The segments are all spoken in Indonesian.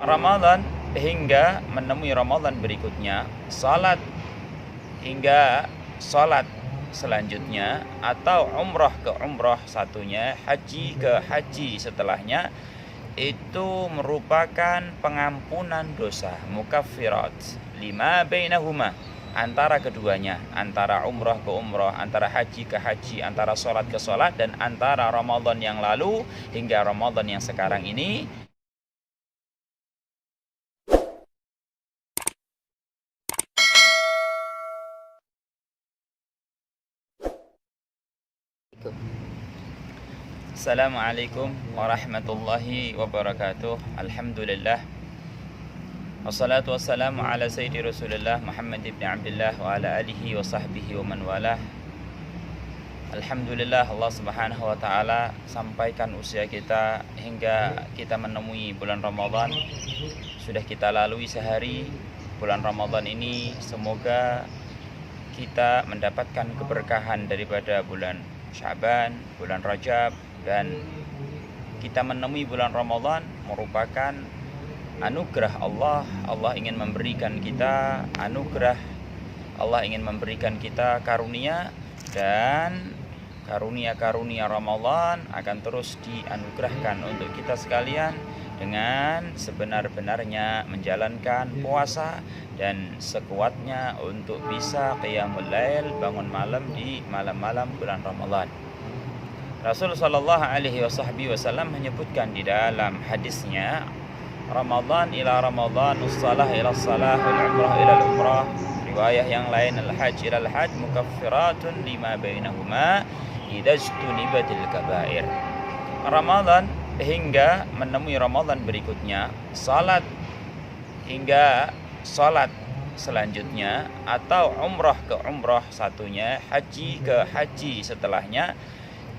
Ramadan hingga menemui Ramadan berikutnya, salat hingga salat selanjutnya, atau umrah ke umrah satunya, haji ke haji setelahnya, itu merupakan pengampunan dosa, mukaffirat lima bainahuma, antara keduanya, antara umrah ke umrah, antara haji ke haji, antara sholat ke sholat, dan antara Ramadan yang lalu hingga Ramadan yang sekarang ini. Assalamualaikum warahmatullahi wabarakatuh. Alhamdulillah, wassalatu wassalamu ala sayyidi Rasulullah Muhammad ibn Abdullah wa ala alihi wa sahbihi wa man walah. Alhamdulillah, Allah subhanahu wa ta'ala sampaikan usia kita hingga kita menemui bulan Ramadan. Sudah kita lalui sehari bulan Ramadan ini. Semoga kita mendapatkan keberkahan daripada bulan Sya'ban, bulan Rajab, dan kita menemui bulan Ramadan merupakan anugerah Allah. Allah ingin memberikan kita anugerah, Allah ingin memberikan kita karunia, dan karunia-karunia Ramadan akan terus dianugerahkan untuk kita sekalian dengan sebenar-benarnya menjalankan puasa dan sekuatnya untuk bisa qiyamul lail, bangun malam di malam-malam bulan Ramadan. Rasul sallallahu alaihi wasallam menyebutkan di dalam hadisnya, Ramadan ila Ramadan, ussalah ila salah, wal umrah ila umrah. Riwayah yang lain, al-hajj ila al-hajj mukaffiratun lima bainahuma idza ijtunibatil kabair. Ramadan hingga menemui Ramadan berikutnya, salat hingga salat selanjutnya, atau umrah ke umrah satunya, haji ke haji setelahnya,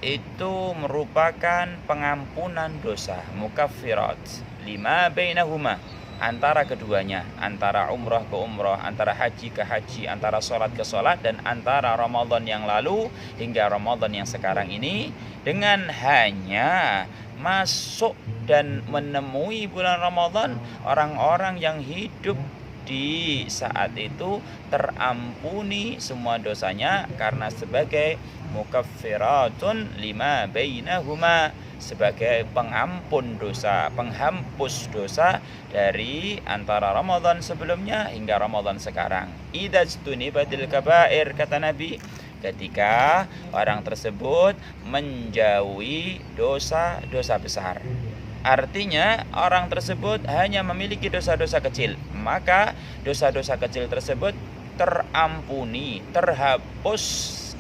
itu merupakan pengampunan dosa, mukaffirat lima bainahuma, antara keduanya, antara umrah ke umrah, antara haji ke haji, antara sholat ke sholat, dan antara Ramadan yang lalu hingga Ramadan yang sekarang ini, dengan hanya masuk dan menemui bulan Ramadan, orang-orang yang hidup di saat itu terampuni semua dosanya karena sebagai mukaffiratun lima bainahuma, sebagai pengampun dosa, penghapus dosa dari antara Ramadan sebelumnya hingga Ramadan sekarang. Idza ijtunibatil kabair, kata Nabi, ketika orang tersebut menjauhi dosa-dosa besar. Artinya orang tersebut hanya memiliki dosa-dosa kecil, maka dosa-dosa kecil tersebut terampuni, terhapus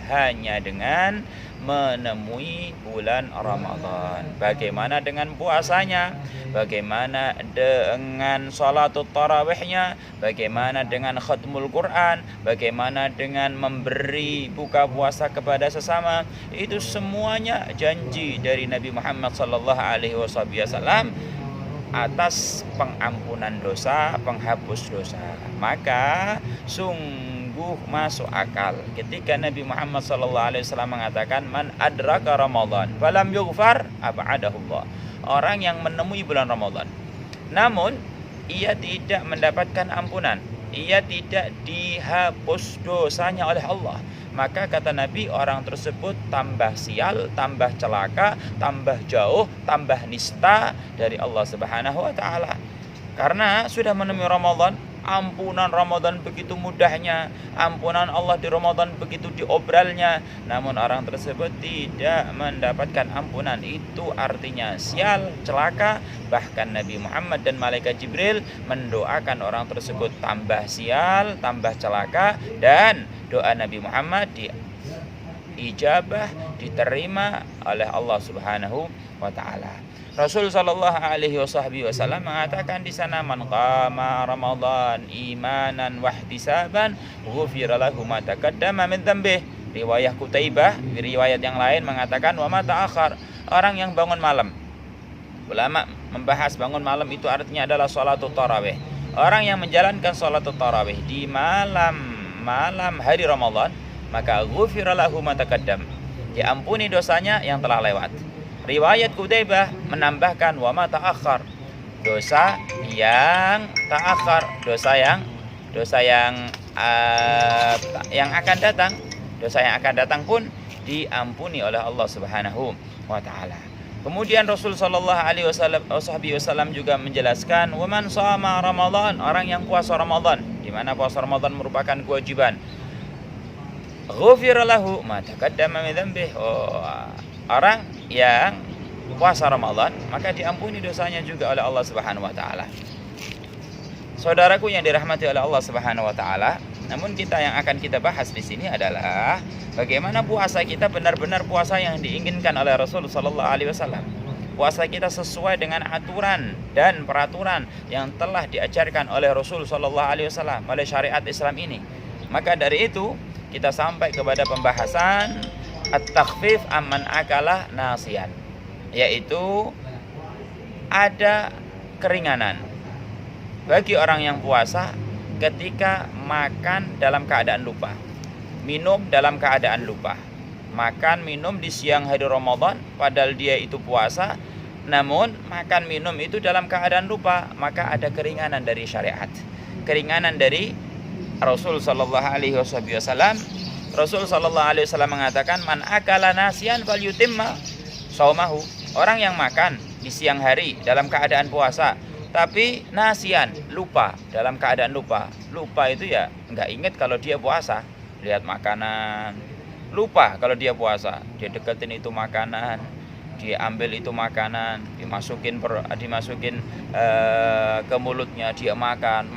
hanya dengan menemui bulan Ramadan. Bagaimana dengan puasanya? Bagaimana dengan sholatul tarawihnya? Bagaimana dengan khatmul Quran? Bagaimana dengan memberi buka puasa kepada sesama? Itu semuanya janji dari Nabi Muhammad sallallahu alaihi wasallam atas pengampunan dosa, penghapus dosa. Maka masuk akal ketika Nabi Muhammad SAW mengatakan, man adraka Ramadan falam yughfar ab'adahullah. Orang yang menemui bulan Ramadan namun ia tidak mendapatkan ampunan, ia tidak dihapus dosanya oleh Allah, maka kata Nabi, orang tersebut tambah sial, tambah celaka, tambah jauh, tambah nista dari Allah Subhanahu wa ta'ala. Karena sudah menemui Ramadan, ampunan Ramadan begitu mudahnya, ampunan Allah di Ramadan begitu diobralnya, namun orang tersebut tidak mendapatkan ampunan. Itu artinya sial, celaka. Bahkan Nabi Muhammad dan malaikat Jibril mendoakan orang tersebut tambah sial, tambah celaka, dan doa Nabi Muhammad diijabah, diterima oleh Allah Subhanahu wa ta'ala. Rasul sallallahu alaihi wasallam mengatakan di sana, man qama Ramadan imanan wa ihtisaban ghufira lahu ma taqaddama min dzambih. Riwayah Qutaibah, riwayat yang lain mengatakan wa ma ta'akhir. Orang yang bangun malam. Ulama membahas bangun malam itu artinya adalah sholatul tarawih. Orang yang menjalankan sholatul tarawih di malam hari Ramadan, maka ghufira lahu ma taqaddam, diampuni dosanya yang telah lewat. Riwayat Qutaibah menambahkan wa ma ta'akhir. dosa yang ta'akhir, dosa yang akan datang. Dosa yang akan datang pun diampuni oleh Allah Subhanahu wa taala. Kemudian Rasul sallallahu alaihi wasallam juga menjelaskan, "Wa man shama Ramadan", orang yang puasa Ramadan, di mana puasa Ramadan merupakan kewajiban. "Ghufira lahu ma taqaddama min dzambihi", orang yang puasa Ramadan maka diampuni dosanya juga oleh Allah Subhanahu wa taala. Saudaraku yang dirahmati oleh Allah Subhanahu wa taala, namun kita yang akan kita bahas di sini adalah bagaimana puasa kita benar-benar puasa yang diinginkan oleh Rasul sallallahu alaihi wasallam. Puasa kita sesuai dengan aturan dan peraturan yang telah diajarkan oleh Rasul sallallahu alaihi wasallam, oleh syariat Islam ini. Maka dari itu kita sampai kepada pembahasan at-takhfif amman akala nasiyan, yaitu ada keringanan bagi orang yang puasa ketika makan dalam keadaan lupa, minum dalam keadaan lupa. Makan minum di siang hari Ramadan padahal dia itu puasa, namun makan minum itu dalam keadaan lupa, maka ada keringanan dari syariat, keringanan dari Rasul sallallahu alaihi wasallam. Rasul sallallahu alaihi wasallam mengatakan, "Man akala nasiyan falyutimma shaumahu." Orang yang makan di siang hari dalam keadaan puasa, tapi nasian, lupa, dalam keadaan lupa. Lupa itu ya nggak ingat kalau dia puasa. Lihat makanan, lupa kalau dia puasa. Dia deketin itu makanan, dia ambil itu makanan, dimasukin ke mulutnya, dia makan,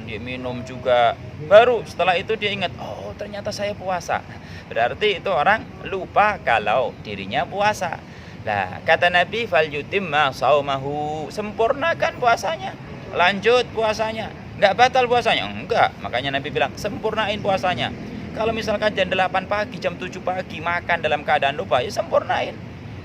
dia minum juga. Baru setelah itu dia ingat, oh ternyata saya puasa. Berarti itu orang lupa kalau dirinya puasa. Nah, kata Nabi, falyutimma shaumahu, sempurnakan puasanya, lanjut puasanya. Enggak batal puasanya? Enggak. Makanya Nabi bilang, sempurnain puasanya. Kalau misalkan jam 8 pagi, jam 7 pagi makan dalam keadaan lupa, ya sempurnain.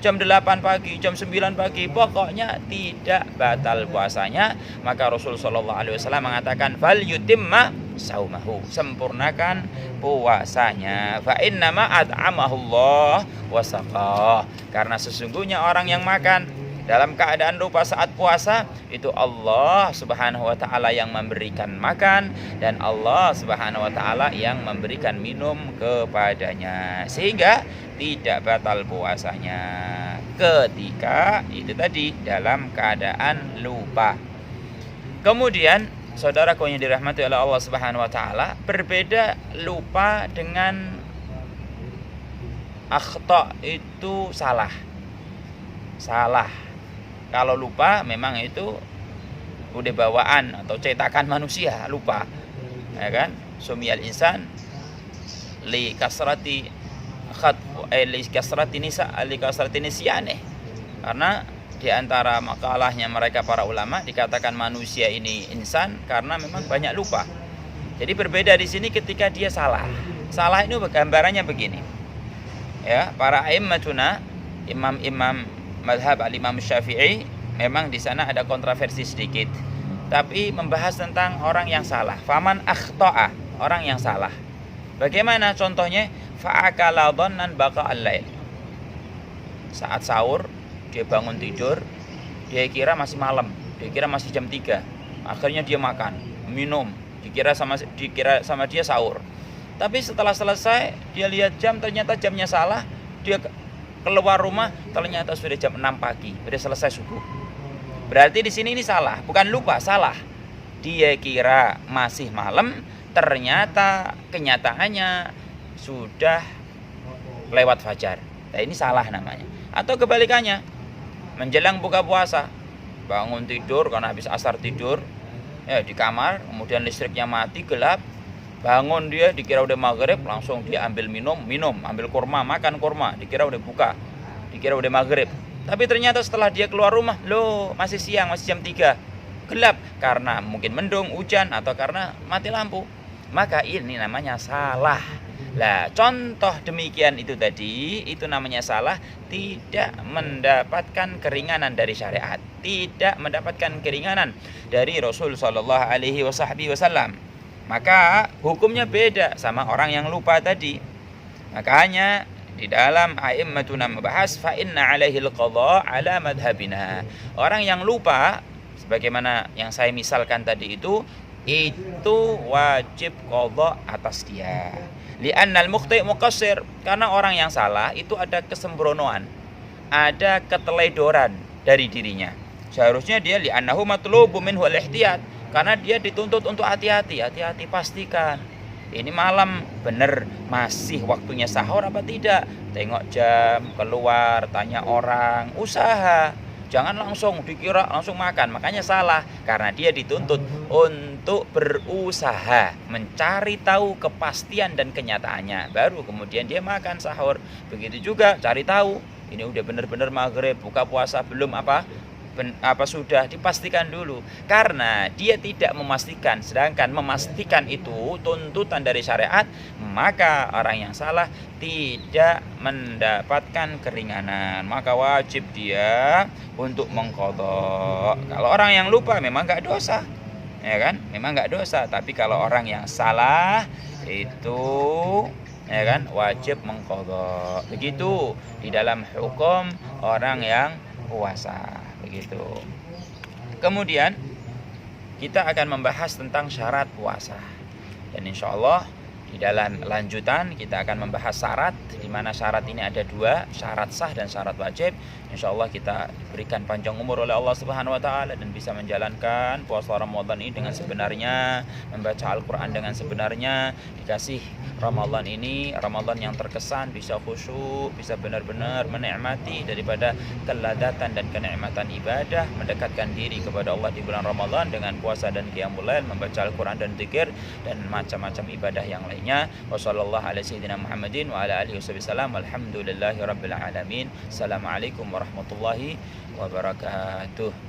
Jam 8 pagi, jam 9 pagi, pokoknya tidak batal puasanya. Maka Rasul sallallahu alaihi wasallam mengatakan, falyutimma saumahu, sempurnakan puasanya. Fa innama at'amahullah wa saqah, karena sesungguhnya orang yang makan dalam keadaan lupa saat puasa itu Allah Subhanahu wa taala yang memberikan makan dan Allah Subhanahu wa taala yang memberikan minum kepadanya, sehingga tidak batal puasanya ketika itu tadi dalam keadaan lupa. Kemudian saudaraku yang dirahmati oleh Allah Subhanahu wa taala, berbeda lupa dengan akhta, itu salah. Kalau lupa memang itu udah bawaan atau cetakan manusia, lupa. Ya kan? Sumiyal insan li kasrati nisyane. Karena di antara makalahnya mereka para ulama dikatakan manusia ini insan karena memang banyak lupa. Jadi berbeda di sini ketika dia salah. Salah ini gambarannya begini. Ya, para aimmatuna, imam-imam mazhab al-Imam Syafi'i, memang di sana ada kontroversi sedikit. Tapi membahas tentang orang yang salah. Faman akhta'a, orang yang salah. Bagaimana contohnya? Fa'akala dhannan baqa al-lail. Saat sahur, dia bangun tidur, dia kira masih malam, dia kira masih jam 3. Akhirnya dia makan, minum, dikira sama dia sahur. Tapi setelah selesai, dia lihat jam, ternyata jamnya salah. Dia keluar rumah, ternyata sudah jam 6 pagi, sudah selesai subuh. Berarti di sini ini salah, bukan lupa, salah. Dia kira masih malam, ternyata kenyataannya sudah lewat fajar. Nah, ini salah namanya. Atau kebalikannya, menjelang buka puasa, bangun tidur karena habis asar tidur, ya di kamar, kemudian listriknya mati, gelap. Bangun dia dikira udah maghrib, langsung dia ambil minum, ambil kurma, makan kurma, dikira udah buka, dikira udah maghrib. Tapi ternyata setelah dia keluar rumah, loh masih siang, masih jam 3, gelap, karena mungkin mendung, hujan, atau karena mati lampu. Maka ini namanya salah. Lah, contoh demikian itu tadi, itu namanya salah, tidak mendapatkan keringanan dari syariat, tidak mendapatkan keringanan dari Rasul sallallahu alaihi wasallam. Maka hukumnya beda sama orang yang lupa tadi. Makanya di dalam a'immatuna membahas fa inna alaihi al-qadha ala madhhabina. Orang yang lupa sebagaimana yang saya misalkan tadi itu wajib qadha atas dia. Li'annal mukhti' muqassir, karena orang yang salah itu ada kesembronoan, ada keteledoran dari dirinya. Seharusnya dia li'annahu matlubu minhu al-ihtiyat, karena dia dituntut untuk hati-hati, pastikan ini malam bener masih waktunya sahur apa tidak. Tengok jam, keluar, tanya orang, usaha. Jangan langsung dikira langsung makan, makanya salah. Karena dia dituntut untuk berusaha, mencari tahu kepastian dan kenyataannya. Baru kemudian dia makan sahur. Begitu juga cari tahu, ini udah bener-bener maghrib, buka puasa belum apa sudah, dipastikan dulu. Karena dia tidak memastikan, sedangkan memastikan itu tuntutan dari syariat, maka orang yang salah tidak mendapatkan keringanan, maka wajib dia untuk mengqadha. Kalau orang yang lupa memang enggak dosa, ya kan, memang enggak dosa. Tapi kalau orang yang salah itu, ya kan, wajib mengqadha. Begitu di dalam hukum orang yang puasa, begitu. Kemudian kita akan membahas tentang syarat puasa, dan insya Allah di dalam lanjutan kita akan membahas syarat, di mana syarat ini ada dua, syarat sah dan syarat wajib. Insya Allah kita berikan panjang umur oleh Allah Subhanahu Wa Taala dan bisa menjalankan puasa Ramadan ini dengan sebenarnya, membaca Al-Quran dengan sebenarnya, dikasih Ramadan ini Ramadan yang terkesan, bisa khusyuk, bisa benar-benar menikmati daripada keladatan dan kenikmatan ibadah, mendekatkan diri kepada Allah di bulan Ramadan dengan puasa dan qiyamul lail, membaca Al-Quran dan zikir dan macam-macam ibadah yang lainnya. Wassallallahu ala sayyidina Muhammadin wa ala alihi wasallam. Alhamdulillahi rabbil alamin. Assalamualaikum warahmatullahi wabarakatuh.